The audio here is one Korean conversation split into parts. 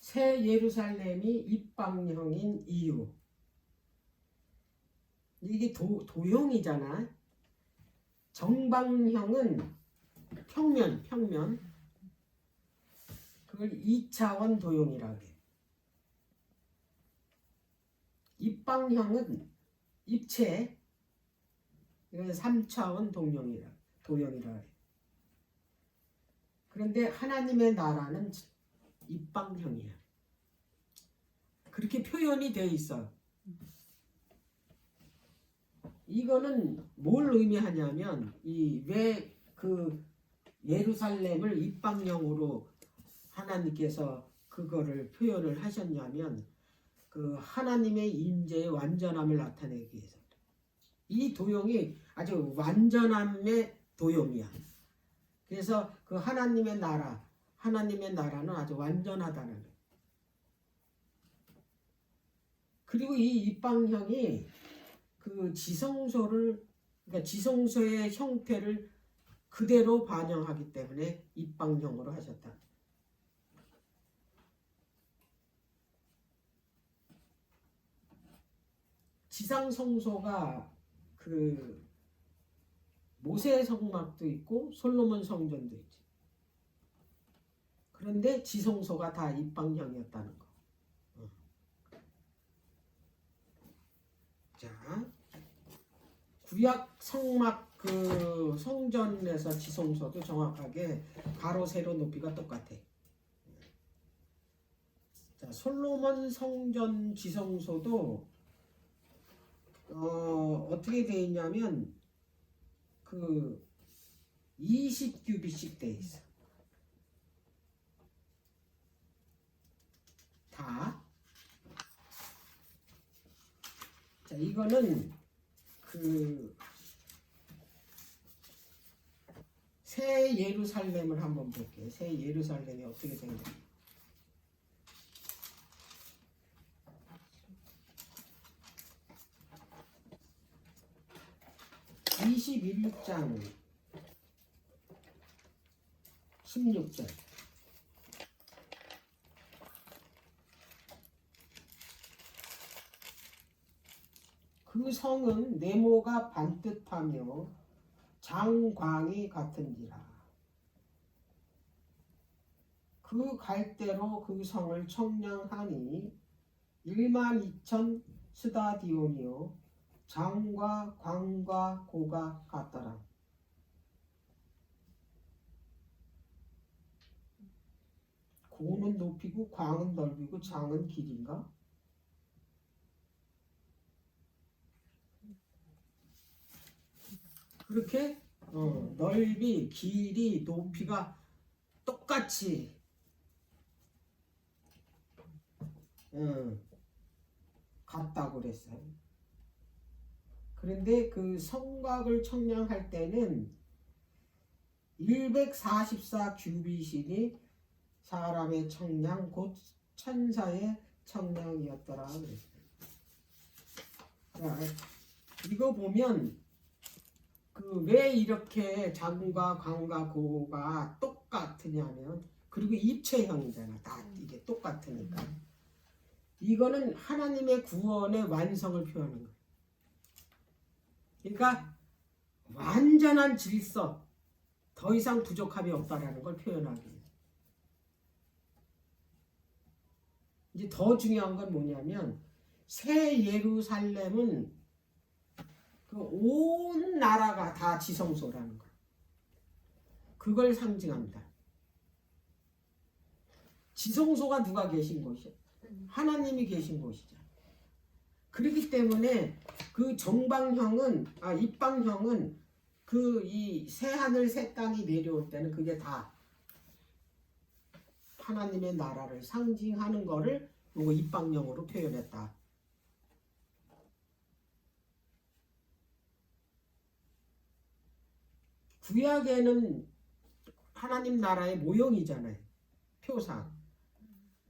새 예루살렘이 입방형인 이유. 이게 도형이잖아. 정방형은 평면. 그걸 2차원 도형이라고 해. 입방형은 입체. 이건 3차원 도형이라 해. 그런데 하나님의 나라는 입방형이야. 그렇게 표현이 돼 있어. 이거는 뭘 의미하냐면 왜 그 예루살렘을 입방형으로 하나님께서 그거를 표현을 하셨냐면 그 하나님의 임재의 완전함을 나타내기 위해서. 이 도형이 아주 완전함의 도형이야. 그래서 그 하나님의 나라는 아주 완전하다는 거예요. 그리고 이 입방형이 그 그러니까 지성소의 형태를 그대로 반영하기 때문에 입방형으로 하셨다. 지상성소가 그 모세 성막도 있고 솔로몬 성전도 있지. 그런데 지성소가 다 입방형이었다는 거. 자, 구약 성막 그 성전에서 지성소도 정확하게 가로 세로 높이가 똑같아. 자, 솔로몬 성전 지성소도 어떻게 돼 있냐면 그 20규빗씩 돼 있어. 다. 자, 이거는 그 새 예루살렘을 한번 볼게요. 새 예루살렘이 어떻게 생겼나. 21장 16절. 그 성은 네모가 반듯하며 장광이 같은지라. 그 갈대로 그 성을 청량하니 12,000 스다디온이요 장과 광과 고가 같더라. 고는 높이고 광은 넓이고 장은 길인가? 그렇게 넓이, 길이, 높이가 똑같이 같다고 그랬어요. 그런데 그 성곽을 청량할 때는 144 규빗이니 사람의 청량 곧 천사의 청량이었더라 그랬어요. 자, 이거 보면 그 왜 이렇게 장과 광과 고가 똑같으냐면 그리고 입체형이잖아. 다 이게 똑같으니까. 이거는 하나님의 구원의 완성을 표현하는 거예요. 그러니까 완전한 질서, 더 이상 부족함이 없다라는 걸 표현하기 위해서. 이제 더 중요한 건 뭐냐면 새 예루살렘은 그 온 나라가 다 지성소라는 거예요. 그걸 상징합니다. 지성소가 누가 계신 곳이에요? 하나님이 계신 곳이죠. 그렇기 때문에 그 입방형은 그 이 새 하늘 새 땅이 내려올 때는 그게 다 하나님의 나라를 상징하는 거를 요거 입방형으로 표현했다. 구약에는 하나님 나라의 모형이잖아요. 표상.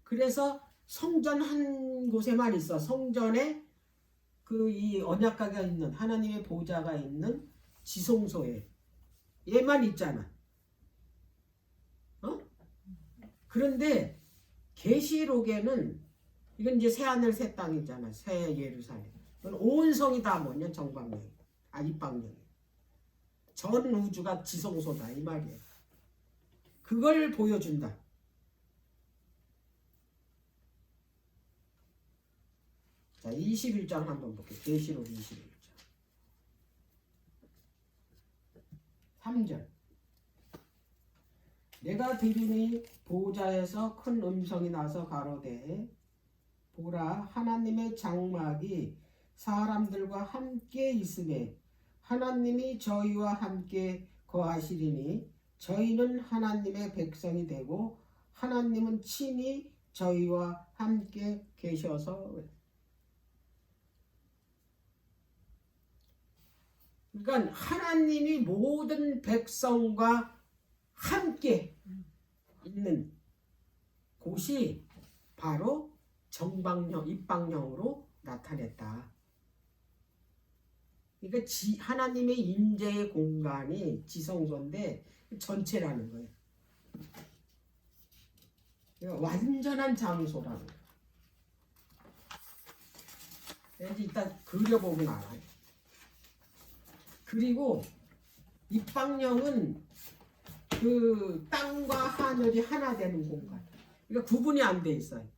그래서 성전 한 곳에만 있어. 성전에 그 이 언약궤가 있는 하나님의 보좌가 있는 지성소에 얘만 있잖아. 그런데 계시록에는 이건 이제 새하늘 새 땅이잖아. 새 예루살렘. 이건 온 성이 다 뭐냐? 정방령. 입방령. 전 우주가 지성소다 이 말이에요. 그걸 보여준다. 자, 21장 한번 볼게요. 계시록 21장. 3절. 내가 들으니 보좌에서 큰 음성이 나서 가로되 보라, 하나님의 장막이 사람들과 함께 있음에 하나님이 저희와 함께 거하시리니 저희는 하나님의 백성이 되고 하나님은 친히 저희와 함께 계셔서. 그러니까 하나님이 모든 백성과 함께 있는 곳이 바로 정방령, 입방령으로 나타냈다. 그러니까 하나님의 임재의 공간이 지성소인데 전체라는 거예요. 그러니까 완전한 장소라는 거예요. 그래서 일단 그려보면 알아요. 그리고 입방령은 그 땅과 하늘이 하나 되는 공간. 그러니까 구분이 안 돼 있어요.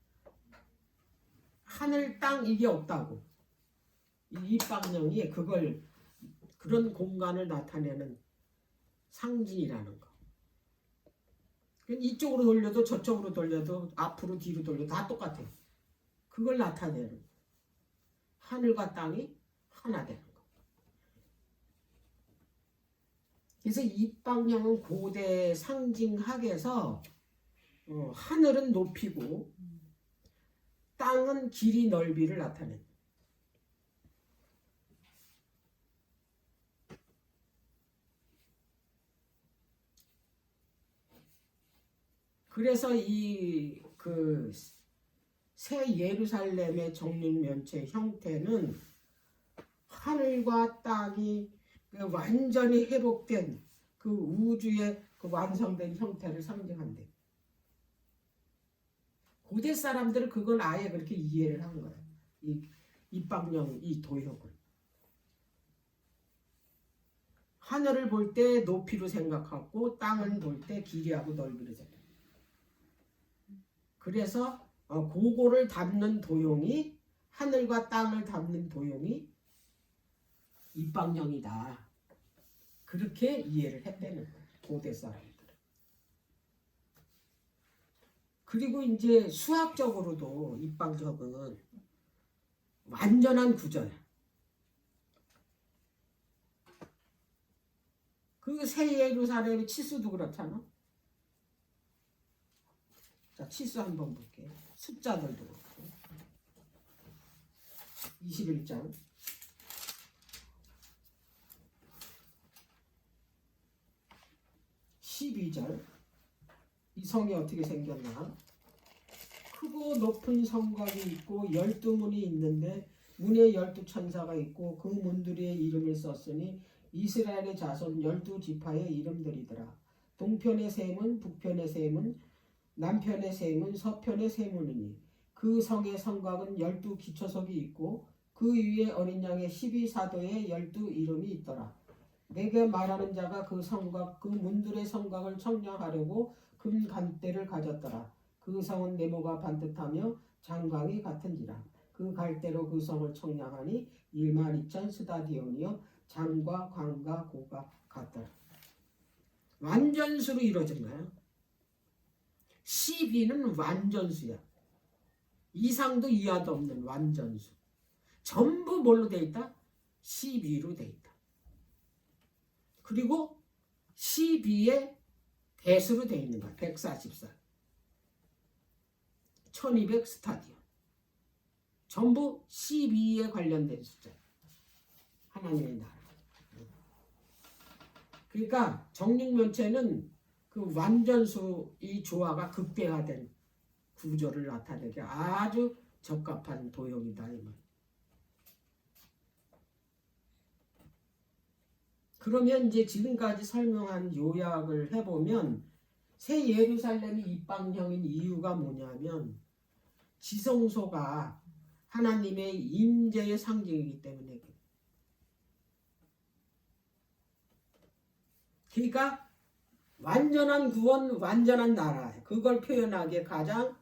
하늘, 땅 이게 없다고. 이 입방령이 그걸 그런 공간을 나타내는 상징이라는 거. 이쪽으로 돌려도 저쪽으로 돌려도 앞으로 뒤로 돌려도 다 똑같아요. 그걸 나타내는 하늘과 땅이 하나 되는 거. 그래서 입방령은 고대 상징학에서 하늘은 높이고 땅은 길이 넓이를 나타낸다. 그래서 이 그 새 예루살렘의 정육면체 형태는 하늘과 땅이 완전히 회복된 그 우주의 그 완성된 형태를 상징한대. 고대 사람들은 그건 아예 그렇게 이해를 한 거야. 이 입방령, 이 도형을. 하늘을 볼 때 높이로 생각하고 땅을 볼 때 길이하고 넓이로 생각해. 그래서 그거를 담는 도형이, 하늘과 땅을 담는 도형이 입방령이다. 그렇게 이해를 했다는 거예요. 고대 사람들은. 그리고 이제 수학적으로도 입방령은 완전한 구조야. 그 새 예루살렘의 치수도 그렇잖아. 자, 치수 한번 볼게요. 숫자들도 그렇고. 21장 12절. 이 성이 어떻게 생겼나? 크고 높은 성곽이 있고 12문이 있는데 문에 12천사가 있고 그 문들의 이름을 썼으니 이스라엘의 자손 12지파의 이름들이더라. 동편의 셈은 북편의 셈은 남편의 셈은 서편의 셈이니 그 성의 성곽은 12기초석이 있고 그 위에 어린 양의 12사도의 12 이름이 있더라. 내게 말하는 자가 그 성곽 그 문들의 성곽을 청량하려고 금 갈대를 가졌더라. 그 성은 네모가 반듯하며 장광이 같은지라. 그 갈대로 그 성을 청량하니 12,000 스타디온이요 장과 광과 고가 같더라. 완전수로 이루어진 거야. 12는 완전수야. 이상도 이하도 없는 완전수. 전부 뭘로 돼 있다? 12로 돼 있다. 그리고 12의 대수로 돼 있는 거야. 144. 1200 스타디온. 전부 12에 관련된 숫자. 하나님의 나라. 그러니까 정육면체는 그 완전수 이 조화가 극대화된 구조를 나타내기 아주 적합한 도형이다 이 말. 그러면 이제 지금까지 설명한 요약을 해보면 새 예루살렘이 입방형인 이유가 뭐냐면 지성소가 하나님의 임재의 상징이기 때문에 그래요. 그러니까 완전한 구원, 완전한 나라, 그걸 표현하기에 가장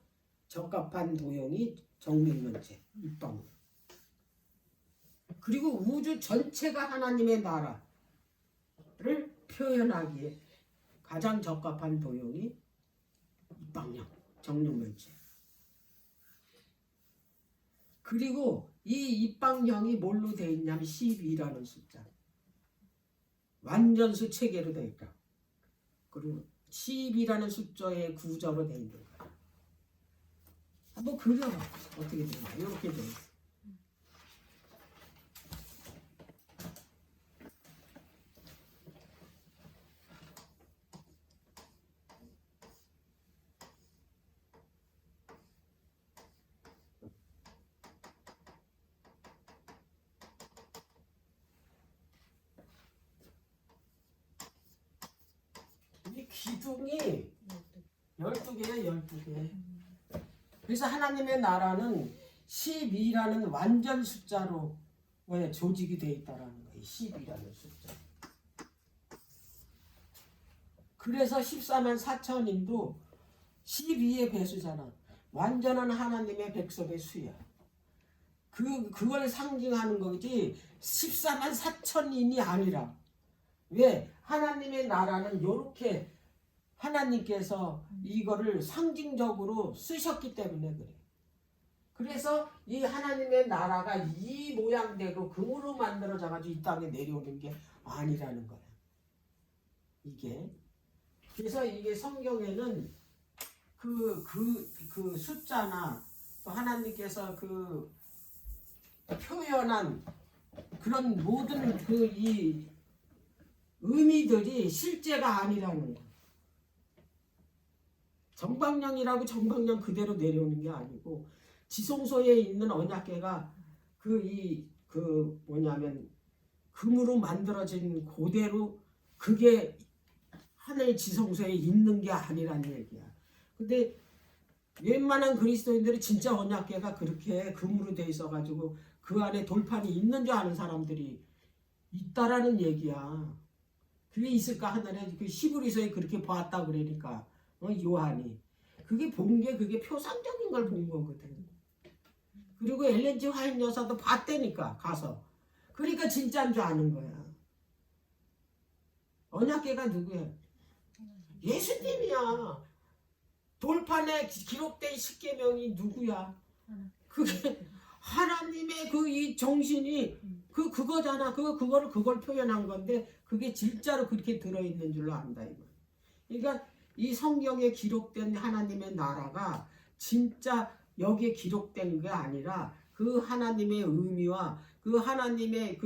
적합한 도형이 정육면체, 입방. 그리고 우주 전체가 하나님의 나라를 표현하기에 가장 적합한 도형이 입방형, 정육면체. 그리고 이 입방형이 뭘로 되어 있냐면 12라는 숫자. 완전수 체계로 되어 있다. 그리고 12라는 숫자의 구조로 되어 있는 거야. 한번 그려봐. 어떻게 되나? 이렇게 되어 있어. 이 기둥이 12개야, 12개. 그래서 하나님의 나라는 12라는 완전 숫자로 조직이 되어 있다라는 거예요. 12라는 숫자. 그래서 14만 4천인도 12의 배수잖아. 완전한 하나님의 백성의 수야. 그걸 상징하는 거지 14만 4천인이 아니라. 왜? 하나님의 나라는 요렇게 하나님께서 이거를 상징적으로 쓰셨기 때문에 그래. 그래서 이 하나님의 나라가 이 모양대로 금으로 만들어져 가지고 이 땅에 내려오는 게 아니라는 거야. 이게. 그래서 이게 성경에는 그 숫자나 또 하나님께서 그 표현한 그런 모든 이 의미들이 실제가 아니라는 거야. 정방령이라고 정방령 그대로 내려오는 게 아니고 지성소에 있는 언약궤가 뭐냐면 금으로 만들어진 그대로 그게 하늘 지성소에 있는 게 아니란 얘기야. 근데 웬만한 그리스도인들이 진짜 언약궤가 그렇게 금으로 돼 있어가지고 그 안에 돌판이 있는 줄 아는 사람들이 있다라는 얘기야. 그게 있을까 하늘에 그 히브리서에 그렇게 봤다 그러니까 요한이 그게 본 게 그게 표상적인 걸 본 거거든. 그리고 엘렌 G 화이트 여사도 봤다니까 가서. 그러니까 진짜인 줄 아는 거야. 언약궤가 누구야? 예수님이야. 돌판에 기록된 십계명이 누구야? 그게 하나님의 이 정신이 그거잖아. 그걸 표현한 건데 그게 진짜로 그렇게 들어있는 줄로 안다 이거. 그러니까 이 성경에 기록된 하나님의 나라가 진짜 여기에 기록된 게 아니라 그 하나님의 의미와 그 하나님의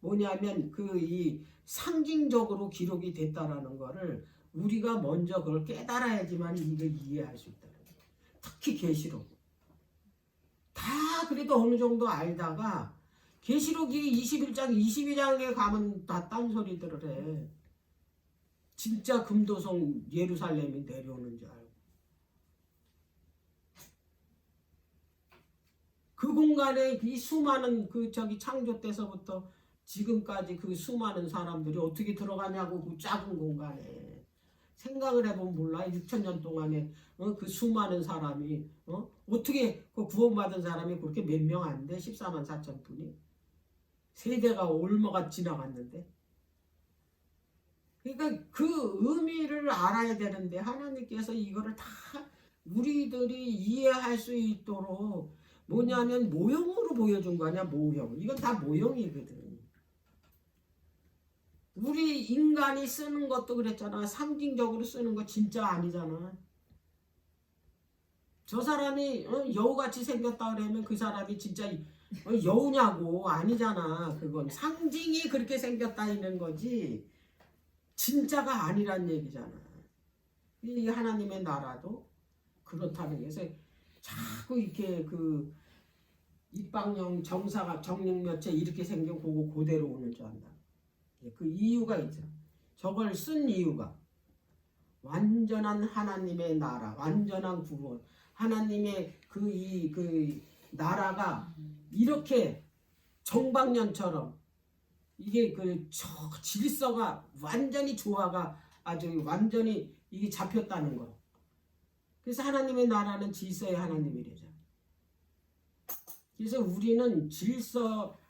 뭐냐면 이 상징적으로 기록이 됐다라는 거를 우리가 먼저 그걸 깨달아야지만 이걸 이해할 수 있다. 특히 계시록. 다 그래도 어느 정도 알다가 계시록이 21장, 22장에 가면 다 딴소리들을 해. 진짜 금도성 예루살렘이 내려오는 줄 알고. 그 공간에 이 수많은 창조 때서부터 지금까지 그 수많은 사람들이 어떻게 들어가냐고 그 작은 공간에. 생각을 해보면 몰라. 6,000년 동안에 그 수많은 사람이 어떻게 그 구원받은 사람이 그렇게 몇 명 안 돼? 14만 4천 분이. 세대가 얼마가 지나갔는데. 그러니까 그 의미를 알아야 되는데 하나님께서 이거를 다 우리들이 이해할 수 있도록 뭐냐면 모형으로 보여준 거 아니야. 모형. 이건 다 모형이거든. 우리 인간이 쓰는 것도 그랬잖아. 상징적으로 쓰는 거 진짜 아니잖아. 저 사람이 여우같이 생겼다 그러면 그 사람이 진짜 여우냐고. 아니잖아. 그건 상징이 그렇게 생겼다 있는 거지 진짜가 아니란 얘기잖아. 이 하나님의 나라도 그렇다는 것에서 자꾸 이렇게 입방형 정사각 정육면체 이렇게 생긴 그거 그대로 오는 줄 안다. 그 이유가 있죠. 저걸 쓴 이유가 완전한 하나님의 나라, 완전한 구원, 하나님의 그 나라가 이렇게 정박년처럼 이게 질서가 완전히 조화가 아주 완전히 이게 잡혔다는 거. 그래서 하나님의 나라는 질서의 하나님이래잖아. 그래서 우리는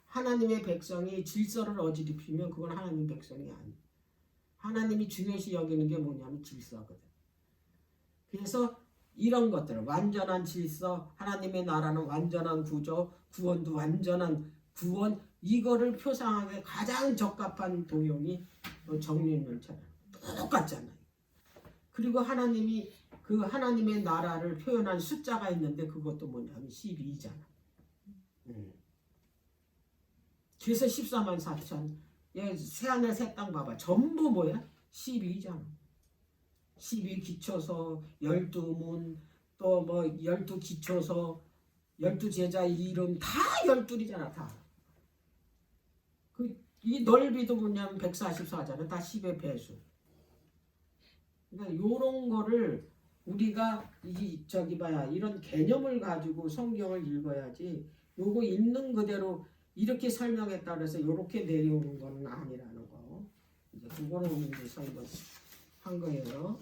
하나님의 백성이 질서를 어지럽히면 그건 하나님 백성이 아니야. 하나님이 중요시 여기는 게 뭐냐면 질서거든. 그래서 이런 것들, 완전한 질서, 하나님의 나라는 완전한 구조, 구원도 완전한 구원, 이거를 표상하게 가장 적합한 도형이 정리문처럼 똑같잖아요. 그리고 하나님이 그 하나님의 나라를 표현한 숫자가 있는데 그것도 뭐냐면 12잖아. 그래서 14만 4천. 새하늘 새 땅 봐봐. 전부 뭐야? 12잖아. 12 기초서, 12문, 또 뭐 12 기초서, 12 제자 이름 다 12이잖아, 다. 이 넓이도 뭐냐면 144잖아. 다 10의 배수. 그러니까 요런 거를 우리가 이런 개념을 가지고 성경을 읽어야지 요거 있는 그대로 이렇게 설명했다 그래서 요렇게 내려오는 거는 아니라는 거. 이제 그거는 이제 설명한 거예요.